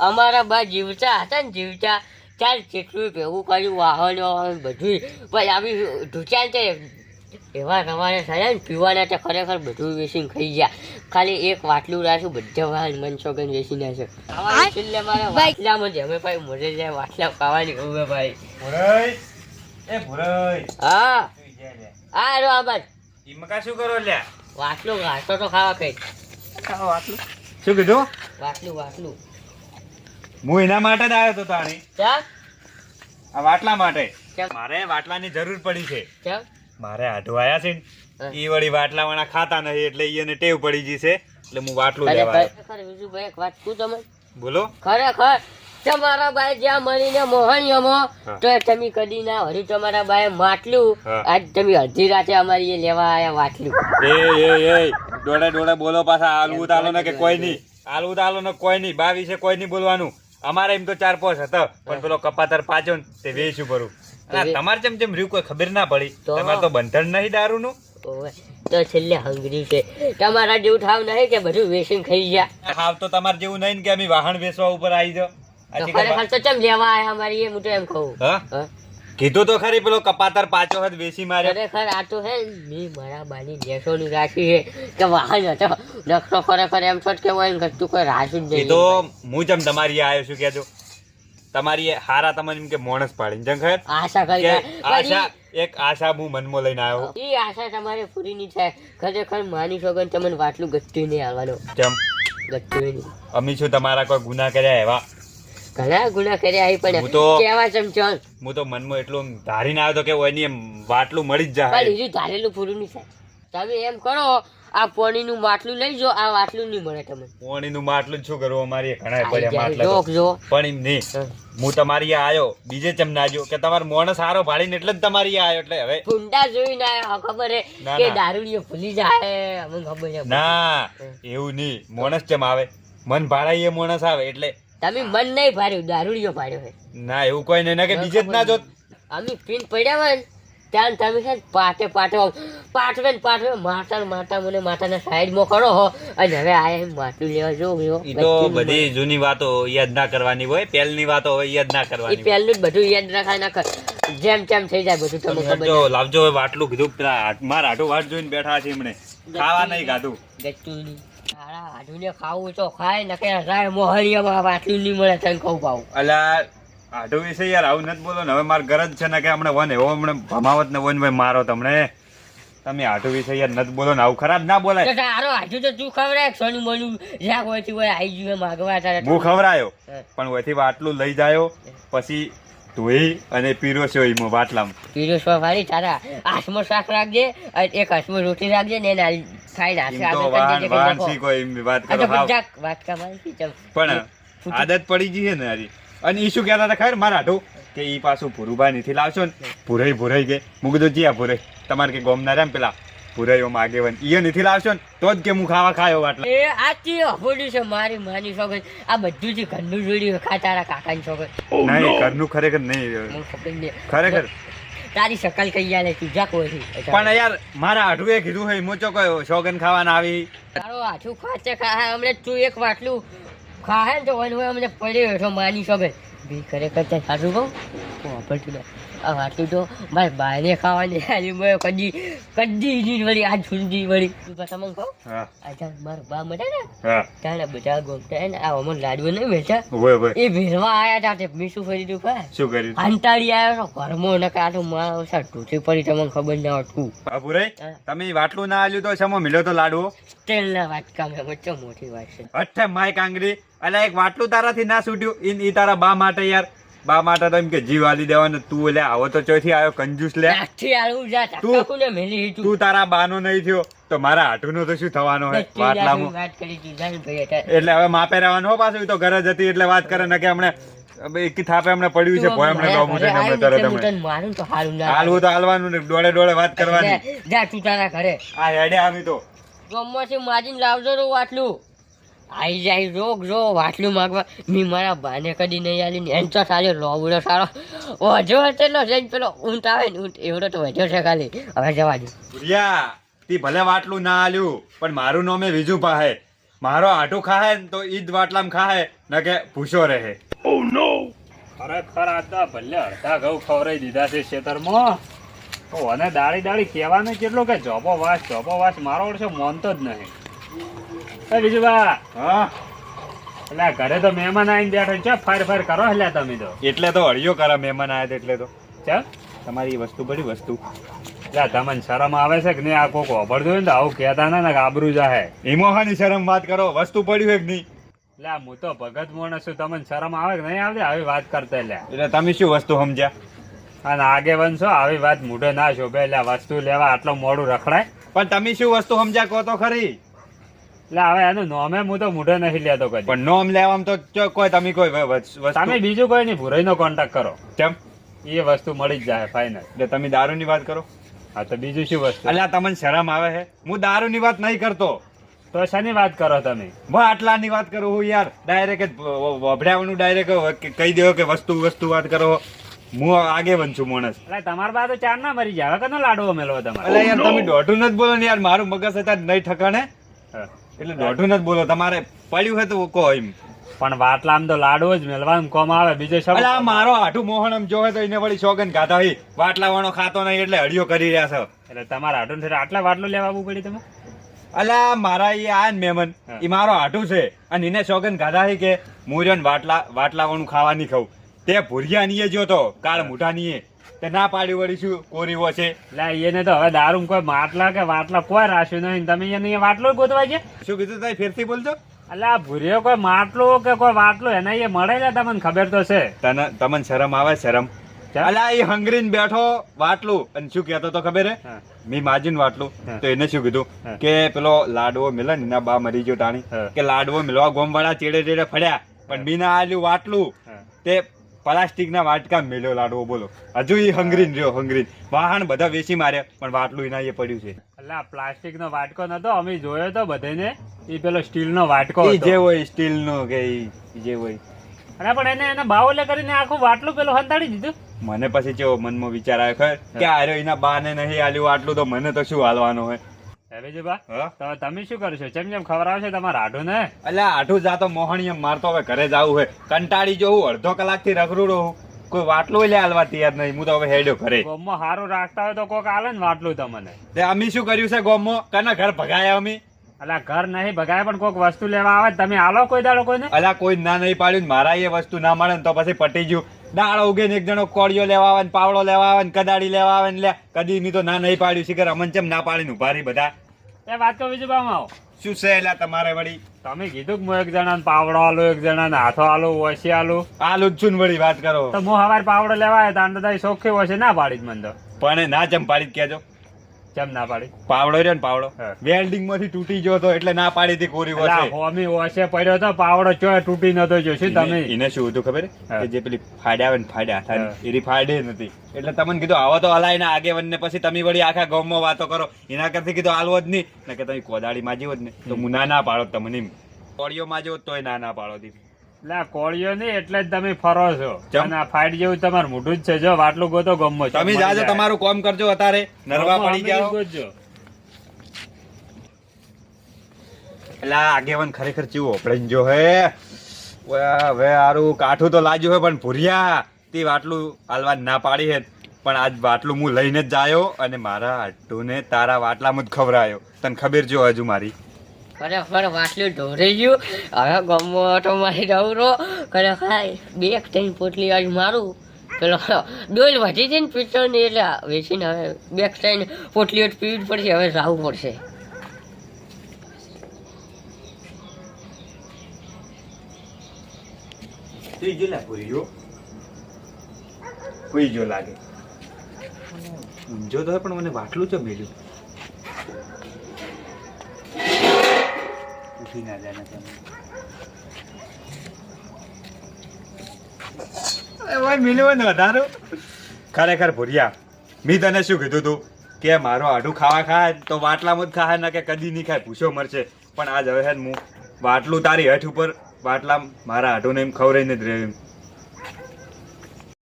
અમારા બા જીવતા હતા ને જીવતા ચાલ જેટલું ભેગું કર્યું વાહનો બધું પછી આવી ઢૂંચાણ છે એવા રવાને થયા ને પીવાના તો ખરેખર બધું વેચીને ખાઈ ગયા. ખાલી એક વાટલું રાખ્યું બધા વાહન મનસોગન વેચી નાખે. છેલ્લે મારા વાટલામાં જ અમે ભાઈ મોઢે જાય વાટલા ખાવાની હવે ભાઈ. હા હા રો આબાદ ઈમકા શું કરો લ્યા? વાટલું ઘાટો તો ખાવા કઈ વાટલું શું કીધું? વાટલું હું એના માટે જ આવ્યો તો તાણી ચાલ આ વાટલા માટે. કેમ? મારે વાટલાની જરૂર પડી છે. ચાલ મારે આઢો આયા છે ને ઈ વળી વાટલા વાળા ખાતા નહીં એટલે ઈને ટેવ પડી ગઈ છે એટલે હું વાટલું લેવા આવ્યો. ખરેખર વિજુભાઈ એક વાત કહું તમે બોલો. ખરેખર તમારા બાઈ જ્યાં મળીને મોહણીયમાં તો તમે કદી ના હરી તમારા બાઈ માટલું આજ તમે અડધી રાતે અમારી એ લેવા આયા વાટલું. એ ડોળે ડોળે બોલો પાછા. આલવું તાલો ને કે કોઈ નહીં, આલવું તાલો ને કોઈ નહીં, 22 કોઈ નહીં બોલવાનું. અમારે એમ તો 4-5 હતા પણ પેલો કપાતર પાછો ને તે વેચ્યું ભરું. તમારે જેમ જેમ રહ્યું કોઈ ખબર ના પડી. તમારે તો બંધન નહીં દારૂ નું તો છેલ્લે હંગરી છે. તમારા જેવું થાવ નહીં કે બધું વેચીને ખાઈ ગયા. હાવ તો તમારે જેવું નહીં કે અમે વાહન વેચવા ઉપર આવી જાઓ. ખરેખર તો ચમ લેવા આયા અમારી એ હું તો એમ કહું. કીધું તો ખરી પેલો કપાતર પાછો હાથ વેચી મારે. ખરેખર આ તો હે મેં મારા બાની દેશોની રાખી છે કે વાહન હતો નકશો ખરેખર એમ છો કે હોય ને તું કોઈ રાખ્યું જ નહીં. એ તો હું જેમ તમારી આવ્યો છું કેજો તમારી હારા તમને એમ કે મોણસ પાડીને જંગ ખર આશા કરી આશા એક આશા હું મનમાં લઈને આવ્યો. એ આશા તમારે પૂરી નહીં થાય. ખરેખર માની શકો તમને વાટલું ગચ્ચું નહીં આવવાનું. જેમ ગચ્ચું નહીં. અમે શું તમારા કોઈ ગુના કર્યા એવા? ઘણા ગુના કર્યા આવી પણ કેવા ચમચો હું તો મનમાં એટલું ધારીને આવ્યો તો કે ઓયની એમ વાટલું મળી જ જાય. પણ બીજું ધારેલું પૂરું નહીં થાય. તમે એમ કરો આ પોણીનું માટલું લઈ જો આ વાટલું નહીં મળે તમને. પોણીનું માટલું શું કરવું? અમારી ઘણા પડ્યા માટલા પણ એમ નહીં. હું તમારી આવ્યો બીજે ચમ ના જો કે તમારો મોણસ સારો ભાડીને એટલે જ તમારી આવ્યો. એટલે હવે ગુંડા જોઈને આવ્યો ખબર હે કે દારૂડિયો ભૂલી જાય અમને ખબર છે. ના એવું નહીં. મોણસ ચમ આવે મન ભાડાય એ મોણસ આવે એટલે તમે મન નહીં ભાડ્યું દારૂડિયો ભાડ્યો છે. ના એવું કોઈ નહીં કે બીજે જ ના જોત. અમે પીન પડ્યા હોય ને ત્યાં તમે છે પાટવે મારતા મને માતાના સાઈડમાં કરો હો અને હવે આ માટલું લેવા જો. એ તો બધી જૂની વાતો યાદ ના કરવાની હોય, પહેલની વાતો હોય યાદ ના કરવાની. પહેલું જ બધું યાદ રાખાય ના કર જેમ તેમ થઈ જાય બધું તમને ખબર. લાવજો હવે વાટલું કીધું પેલા મારા હાટું વાટ જોઈને બેઠા છે એમણે ખાવા નહીં ગાધું. ગચ્ચું આઢુને ખાવું તો ખાય ને કે રાય મોહણીયામાં વાટલું નહીં મળે તને કહું પાવું. અલા આઢું વિશે યાર આવું નથી બોલો ને. હવે મારે ગરજ છે ને કે હમણે વન એવો હમણે ભમાવત ને વન ભાઈ મારો તમને. તમે આઢું વિશે યાર નથી બોલો ને. આવું ખરાબ ના બોલાય. તારો આઢું તો તું ખવડાય સોનું મોનું જ્યાં હોય હોય આવી ગયું માગવા તારે. હું ખવડાયો પણ ઓયથી વાટલું લઈ જાયો પછી ધોઈ અને પીરોસ્યો એમાં વાટલામાં. પીરોસવા વાળી તારા હાથમાં શાક રાખજે એક હાથમાં રોટી રાખજે ને એને ખાઈ પણ આદત પડી ગઈ છે ને હારી. અને ઈ શું કહેતા હતા ખબર મારા હાટું કે ઈ પાછું ભૂરુભાઈ નથી લાવશો ને ભૂરાઈ કે હું કીધું જ્યાં ભૂરાઈ તમારે કે ગોમના રહ્યા પેલા ભૂરાઈઓ માગે વન ઈ નથી લાવશો ને તો જ કે હું ખાવા ખાયો વાટલા. એ આથી અભોડ્યું છે મારી માની છોકરી. આ બધું જે ઘરનું જોડ્યું ખા તારા કાકાની છોકરી. નહીં ઘરનું ખરેખર નહીં ખરેખર તારી શકલ કઈ યાર તું જા કોઈ. પણ યાર મારા હાટું એ કીધું હે મોચો કયો શોગન ખાવાના આવી. તારો હાથું ખાચે ખા હમણે તું એક વાટલું ખાહે ને તો વન અમને પડ્યો હેઠો માની શકે બી ખરેખર ત્યાં સાચું કહું વાપરતું આ વાટલું તો મારે બહારને ખાવાની કદી નહીં વળી આજ સુધી વળી તમને કહું અચ્છા મારા બા મળે ને ત્યાં બધા ગોમતા ને આ અમર લાડવો નહીં વેચા એ ભેરવા આવ્યા હતા તે મેં શું કરી દીધું શું કર્યું? અંતાડી આવ્યો છો ઘરમાં ને કાઢું મારા ટૂંચી પડી તમને ખબર ના હતું. બાપુરે તમે વાટલું ના આલ્યું તો સમો મિલ્યો તો લાડવો તેલના વાટકા મેં વચ્ચે મોટી વાત છે. અઠે માય કાંગરી અલા એક વાટલું તારાથી ના છૂટ્યું ઈ તારા બા માટે યાર. બા માટે તો એમ કે જીવ આલી દેવાનો તું લે આવો તો ચોથી આવ્યો કંજૂસ લે. તું તારા બાનો નહીં થયો તો મારા હાટુનો તો શું થવાનો હોય વાટલામાં. એટલે હવે માપે રહેવાનું હો પાછું. તો ઘરે જતી એટલે વાત કરે ને કે હમણે એક થાપે હમણે પડ્યું છે ભોય હમણે લોબું છે હમણે તરત હમણે હાલવું તો હાલવાનું ને ડોળે ડોળે વાત કરવાની. જા તું તારા ઘરે આ હેડે આવી તો ગમમાંથી માજીને લાવજો રો વાટલું. આઈ જાય રોગ જો વાટલું માગવા મેં મારા બાને કદી નહીં આલી ને એમ તો સારો લોબડો સારો વજો હતો જઈને પેલો ઊંટ આવે ને ઊંટ એવડો તો વજો છે ખાલી. હવે જવા દે તી ભલે વાટલું ના આલ્યું પણ મારું નામે બીજું પાહે મારો આટું ખાહે ને તો ઈ જ વાટલામાં ખાહે ન કે ભૂસો રહે. ખરેખર આ તો ભલે અડધા ઘઉં ખવડાવી દીધા છે ખેતરમાં. તો અને દાળી કહેવાનું કેટલું કે જોબો વાસ મારો ઓળશો મોનતો જ નહીં. એ બીજું બા, હા એટલે આ ઘરે તો મહેમાન આવીને બેઠો છે, ફાર કરો એટલે તમે તો એટલે તો હળિયો કરે મહેમાન આયા હતા એટલે તો. ચા તમારી વસ્તુ બધી વસ્તુ એટલે તમને શરમ આવે છે કે નહીં? આ કોક વાપરતું હોય ને તો આવું કહેતા ના ને આબરૂ જાહે. ઈમોહાની શરમ વાત કરો, વસ્તુ પડ્યું છે કે નહીં? એટલે આ હું તો ભગત માણસ છું, તમને શરમ આવે કે નહીં આવતી આવી વાત કરતા? એટલે તમે શું વસ્તુ સમજ્યા? અને આગેવાન છો, આવી વાત મૂઢે ના શોભે. એટલે આ વસ્તુ લેવા આટલું મોડું રખડાય? પણ તમે શું વસ્તુ સમજ્યા કહો તો ખરી. એટલે હવે એનું નોમે હું તો મૂઢે નહીં લેતો કદી. પણ નોમ લેવામાં તો જો કોઈ તમે કોઈ વસ્તુ તમે બીજું કોઈ નહીં, ભુરાઈ નો કોન્ટેક્ટ કરો, કેમ? એ વસ્તુ મળી જ જાય ફાઇનલ. એટલે તમે દારૂની વાત કરો? હા તો બીજું શું વસ્તુ? એટલે તમને શરમ આવે છે? હું દારૂની વાત નહીં કરતો, તો શાની વાત કરો તમે? હું આટલાની વાત કરું હું યાર. ડાયરેક્ટ વભડાવાનું ડાયરેક્ટ કહી દો કે વસ્તુ વાત કરો. હું આગેવાન છું માણસ. એટલે તમારા બા તો ચાર ના મરી જાય. હવે કનો લાડવો મેળવો તમારે? એટલે યાર તમે દોઢું નથી બોલો ને યાર, મારું મગજ હતા નહીં ઠકાણે, હા. એટલે દોઢું નથી બોલો. તમારે પડ્યું હોય તો કહો એમ. પણ વાટલામ તો લાડવો જ મેળવાનું કોમ આવે, બીજો શબ્દ. એટલે આ મારો આઠું મોહન આમ જોવે તો એને વળી સોગન ગાધા હોય. વાટલા વાળો ખાતો નહીં એટલે હળિયો કરી રહ્યા છો. એટલે તમારા હાટું આટલા વાટલું લેવા આવવું પડી તમે? અલા મારા એ આ ને મહેમાન એ મારો આઠું છે અને એને સોગન ગાધા છે કે મુર્યન વાટલા વાળું ખાવા નહીં ખાવું. તે ભૂરિયા ની જો તો કાળ મોઢા ની તે ના પાડી વળી શું કોરીવો છે. એટલે એને તો હવે દારૂ કોઈ માટલા કે વાટલા કોઈ રાખ્યું નહીં. તમે એને વાટલો ગોતવા છે? શું કીધું તમે ફેરથી બોલજો? એટલે આ ભૂરિયો કોઈ માટલો કે કોઈ વાટલો એના એ મળે છે? તમને ખબર તો છે? તમને શરમ આવે? શરમ? અલા એ હંગરીને બેઠો વાટલું અને શું કહેતો તો ખબર હે? મી માજીને વાટલું તો એને શું કીધું કે પેલો લાડવો મિલે ને એના બા મરી ગયો ટાણી કે લાડવો મિલવા ગોમવાળા ચેડે ફર્યા પણ બીના આલ્યું વાટલું તે પ્લાસ્ટિક ના વાટકા મેલ્યો લાડવો. બોલો હજુ એ હંગરીન રહ્યો હંગરીન. વાહન બધા વેચી માર્યા પણ વાટલું એના એ પડ્યું છે. એટલે આ પ્લાસ્ટિક નો વાટકો નતો, અમે જોયો તો બધાને. એ પેલો સ્ટીલ નો વાટકો ઈ હતો. જે હોય સ્ટીલ નો કે ઈ જે હોય. અરે પણ એને બાવલે કરીને આખું વાટલું પેલું હંતાડી દીધું. મને પછી કેવો મનમાં વિચાર આવ્યો ખબર કે આર્યો એના બા ને નહીં આલ્યું આટલું તો મને તો શું હાલવાનું હોય. તો તમે શું કરશો? જેમ ખવડાવશે તમારા આઠું ને? એટલે આઠું જાતો મોહણી એમ મારતો હવે ઘરે જવું હોય. કંટાળી જો હું અડધો કલાક થી રખડું રહું, કોઈ વાટલું લે હાલવા તૈયાર નહીં. હું તો હવે હેડ્યો ઘરે. ગોમમાં સારું રાખતા હોય તો કોક આલે ને વાટલું તમને. અમે શું કર્યું છે ગોમમાં? કના ઘર ભગાયા અમે? અલા ઘર નહીં ભગાય પણ કોક વસ્તુ લેવા આવે તમે આલો કોઈ દાડો કોઈને? અલા કોઈ ના નહીં પાડ્યું. મારા એ વસ્તુ ના મળે ને તો પછી પટી ગયું. દાડો ઉગે ને એક જણો કોળિયો લેવા આવે ને પાવડો લેવા આવે ને કદાડી લેવા આવે ને લે કદી ની તો ના નહીં પાડ્યું. શીખર અમન ચેમ ના પાડીને ઉભા રહી બધા. એ વાત કહું બીજું બામ આવો શું છે એટલે તમારે વળી? તમે કીધું કે હું એક જણા પાવડો આલો, એક જણા હાથો આલો, ઓછી આલો. આલુ જ છું વળી વાત કરો તો હું હવાર પાવડો લેવા આવ્યો તાંડો તારી શોખી ઓછી ના પાડી જ મને તો. પણ ના ચમ પાડી કેજો. કેમ ના પાડી? પાવડો રહ્યો ને પાવડો વેલ્ડિંગ માંથી તૂટી ગયો તો એટલે ના પાડી હતી કોરી વસે. હોમી ઓછે પડ્યો તો પાવડો ચોય તૂટી નતો જો. શું તમે એને શું હતું ખબર કે જે પેલી ફાડ્યા આવે ને ફાડ્યા હાથાની એરી ફાડે નથી એટલે તમને કીધું આવો તો હલાય ના આગેવન ને પછી તમે વળી આખા ગામમાં વાતો કરો. એના કરતી કીધું હાલવો જ નહીં ને કે તમે કોદાળી માજી હોત ને તો હું ના પાડો. તમને કોળીઓ માજી હોત તોય ના પાડો હતી. એટલે કોળીઓ નહીં એટલે જ તમે ફરો છો. અને આ ફાઈટ જેવું તમારું મોઢું જ છે. જો વાટલું ગોતો ગમો તમે જાજો તમારું કામ કરજો. અત્યારે નરવા પડી જાઓ. એટલે આગેવન ખરેખર ચીવો ઓપડીને જો હે હવે હારું કાઠું તો લાગ્યું હોય પણ ભૂરિયા તે વાટલું હાલવા ના પાડી હે પણ આજ વાટલું હું લઈને જ જાયો અને મારા આટુને તારા વાટલામાં જ ખવરાયો. તને ખબર જો હજુ મારી ખરેખર વાટલું ઢોરાઈ ગયું. હવે ગમો ઓટો મારી રહું રો ખરેખર 2-3 પોટલી વાળી મારું. પેલો ડોલ વધી છે ને પીટો ને એટલે વેચીને હવે 2-3 પોટલીઓ પીવી પડશે. હવે રાવું પડશે. લાગે ઊંઝો તો પણ મને વાટલું છે મેલ્યું. ઉઠી ના જાય ને વધારો. ખરેખર ભૂરિયા મી તને શું કીધું તું કે મારો આઢું ખાવા ખાય તો વાટલામાં જ ખાય ના કે કદી નહીં ખાય ભૂસો મરશે. પણ આજ હવે હું વાટલું તારી હેઠ ઉપર વાટલા મારા આઢું ને એમ ખવરાઈને જ રહ્યું.